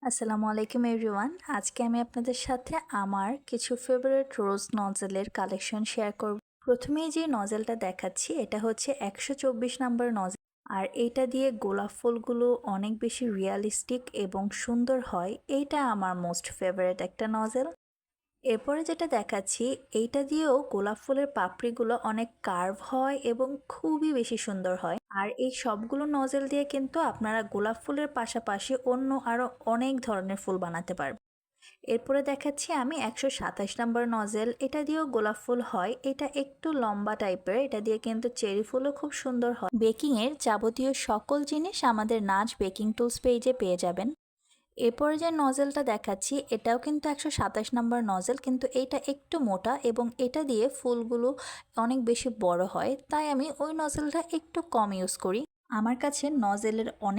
আসসালামু আলাইকুম এভরিওয়ান। আজকে আমি আপনাদের সাথে আমার কিছু ফেভারিট রোজ নজেলের কালেকশন শেয়ার করব। প্রথমেই যে নজেলটা দেখাচ্ছি এটা হচ্ছে 124 নাম্বার নজেল, আর এইটা দিয়ে গোলাপ ফুলগুলো অনেক বেশি রিয়ালিস্টিক এবং সুন্দর হয়। এইটা আমার মোস্ট ফেভারিট একটা নজেল। এরপরে যেটা দেখাচ্ছি এইটা দিয়েও গোলাপ ফুলের পাপড়িগুলো অনেক কার্ভ হয় এবং খুবই বেশি সুন্দর হয়। আর এই সবগুলো নজেল দিয়ে কিন্তু আপনারা গোলাপ ফুলের পাশাপাশি অন্য আরো অনেক ধরনের ফুল বানাতে পারবেন। এরপরে দেখাচ্ছি আমি 127 নাম্বার নজেল, এটা দিয়েও গোলাপ ফুল হয়। এটা একটু লম্বা টাইপের, এটা দিয়ে কিন্তু চেরি ফুলও খুব সুন্দর হয়। বেকিং এর যাবতীয় সকল জিনিস আমাদের নাজ বেকিং টুলস পেজে পেয়ে যাবেন। এরপরে যে নজেলটা দেখাচ্ছি এটাও কিন্তু 127 নাম্বার নজেল, কিন্তু এইটা একটু মোটা এবং এটা দিয়ে ফুলগুলো অনেক বেশি বড় হয়, তাই আমি ওই নজেলটা একটু কম ইউজ করি। আমার কাছে নজেলের অনেক